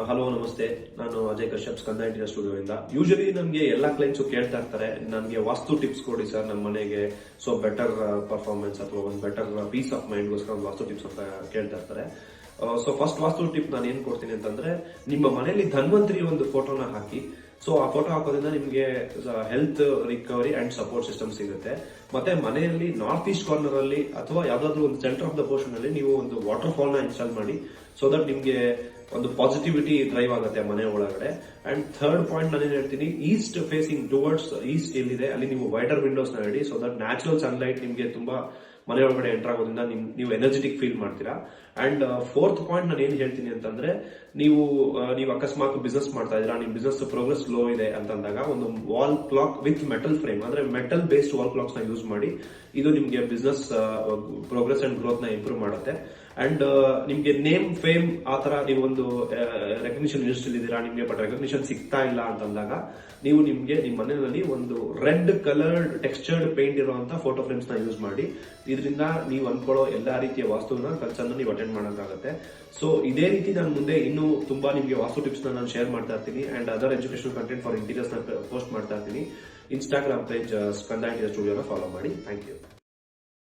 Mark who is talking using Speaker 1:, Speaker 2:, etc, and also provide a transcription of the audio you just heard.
Speaker 1: Hello ನಮಸ್ತೆ, ನಾನು ಅಜಯ್ ಕಶ್ಯಪ್ ಸ್ಕಂದ interior studio ಇಂದ. ಯೂಶಲಿ ನಮಗೆ ಎಲ್ಲಾ ಕ್ಲೈಂಟ್ಸ್ ಕೇಳ್ತಾ ಇರ್ತಾರೆ, ನನಗೆ ವಾಸ್ತು ಟಿಪ್ಸ್ ಕೊಡಿ ಸರ್ ನಮ್ಮ ಮನೆಗೆ, ಸೊ ಬೆಟರ್ ಪರ್ಫಾರ್ಮೆನ್ಸ್ ಅಥವಾ ಒಂದು ಬೆಟರ್ ಪೀಸ್ ಆಫ್ ಮೈಂಡ್ ಗೋಸ್ಕರ ಒಂದು ವಾಸ್ತು ಟಿಪ್ಸ್ ಅಂತ ಕೇಳ್ತಾ ಇರ್ತಾರೆ. ಸೊ ಫಸ್ಟ್ ವಾಸ್ತು ಟಿಪ್ ನಾನು ಏನ್ ಕೊಡ್ತೀನಿ ಅಂತಂದ್ರೆ, ನಿಮ್ಮ ಮನೆಯಲ್ಲಿ ಧನ್ವಂತರಿ ಒಂದು ಫೋಟೋನ ಹಾಕಿ. ಸೊ ಆ ಫೋಟೋ ಹಾಕೋದ್ರಿಂದ ನಿಮಗೆ health recovery and support system ಸಿಗುತ್ತೆ. ಮತ್ತೆ ಮನೆಯಲ್ಲಿ ನಾರ್ತ್ ಈಸ್ಟ್ ಕಾರ್ನರ್ ಅಲ್ಲಿ ಅಥವಾ ಯಾವ್ದಾದ್ರು ಒಂದು ಸೆಂಟರ್ ಆಫ್ ದ ಪೋರ್ಷನ್ ಅಲ್ಲಿ ನೀವು ಒಂದು ವಾಟರ್ ಫಾಲ್ ನ ಇನ್ಸ್ಟಾಲ್ ಮಾಡಿ. ಸೊ ದಟ್ ನಿಮ್ಗೆ ಒಂದು ಪಾಸಿಟಿವಿಟಿ ಡ್ರೈವ್ ಆಗುತ್ತೆ ಮನೆ ಒಳಗಡೆ. ಅಂಡ್ ಥರ್ಡ್ ಪಾಯಿಂಟ್ ನಾನು ಏನ್ ಹೇಳ್ತೀನಿ, ಈಸ್ಟ್ ಫೇಸಿಂಗ್ ಟುವರ್ಡ್ಸ್ ಈಸ್ಟ್ ಎಲ್ಲಿದೆ ಅಲ್ಲಿ ನೀವು ವೈಡರ್ ವಿಂಡೋಸ್ ನ ಇಡಿ. ಸೊ ದಟ್ ನ್ಯಾಚುರಲ್ ಸನ್ಲೈಟ್ ನಿಮ್ಗೆ ತುಂಬಾ ಮನೆ ಒಳಗಡೆ ಎಂಟರ್ ಆಗೋದ್ರಿಂದ ನೀವು ಎನರ್ಜೆಟಿಕ್ ಫೀಲ್ ಮಾಡ್ತೀರಾ. ಅಂಡ್ ಫೋರ್ತ್ ಪಾಯಿಂಟ್ ನಾನು ಏನ್ ಹೇಳ್ತೀನಿ ಅಂತಂದ್ರೆ, ನೀವು ಅಕಸ್ಮಾತ್ ಬಿಸ್ನೆಸ್ ಮಾಡ್ತಾ ಇದ್ದೀರಾ, ನಿಮ್ ಬಿಸ್ನೆಸ್ ಪ್ರೋಗ್ರೆಸ್ ಲೋ ಇದೆ ಅಂತಂದಾಗ ಒಂದು wall clock with metal frame ಅಂದ್ರೆ ಮೆಟಲ್ ಬೇಸ್ಡ್ ವಾಲ್ ಕ್ಲಾಕ್ಸ್ ನ ಯೂಸ್ ಮಾಡಿ. ಇದು ನಿಮ್ಗೆ ಬಿಸ್ನೆಸ್ ಪ್ರೋಗ್ರೆಸ್ ಅಂಡ್ ಗ್ರೋತ್ ನ ಇಂಪ್ರೂವ್ ಮಾಡುತ್ತೆ. ಅಂಡ್ ನಿಮ್ಗೆ ನೇಮ್ ಫೇಮ್ ಆ ತರ ನೀವು ಒಂದು ರೆಕಗ್ನಿಷನ್ ಇಂಡಸ್ಟ್ರಿ ಇದ್ದೀರಾ, ನಿಮ್ಗೆ ಬಟ್ ರೆಕಗ್ನಿಷನ್ ಸಿಗ್ತಾ ಇಲ್ಲ ಅಂತಂದಾಗ ನೀವು ನಿಮ್ಗೆ ನಿಮ್ಮ ಮನೆಯಲ್ಲಿ ಒಂದು ರೆಡ್ ಕಲರ್ಡ್ ಟೆಕ್ಸ್ಚರ್ಡ್ ಪೇಂಟ್ ಇರುವಂತ ಫೋಟೋ ಫ್ರೇಮ್ಸ್ ನ ಯೂಸ್ ಮಾಡಿ. ಇದರಿಂದ ನೀವು ಅನ್ಕೊಳ್ಳೋ ಎಲ್ಲಾ ರೀತಿಯ ವಾಸ್ತುವಿನ ಕಲ್ಚರ್ನ ನೀವು ಅಟೆಂಡ್ ಮಾಡೋಕ್ಕಾಗುತ್ತೆ. ಸೊ ಇದೇ ರೀತಿ ನಾನು ಮುಂದೆ ಇನ್ನೂ ತುಂಬಾ ನಿಮಗೆ ವಾಸ್ತು ಟಿಪ್ಸ್ ನಾನು ಶೇರ್ ಮಾಡ್ತಾ ಇರ್ತೀನಿ. And other educational content for interiors ನ ಪೋಸ್ಟ್ ಮಾಡ್ತಾ ಇರ್ತೀನಿ. ಇನ್ಸ್ಟಾಗ್ರಾಮ್ ಪೇಜ್ ಸ್ಕಂದ ಇಂಟೀರಿಯರ್ ಸ್ಟುಡಿಯೋನ ಫಾಲೋ ಮಾಡಿ. Thank you.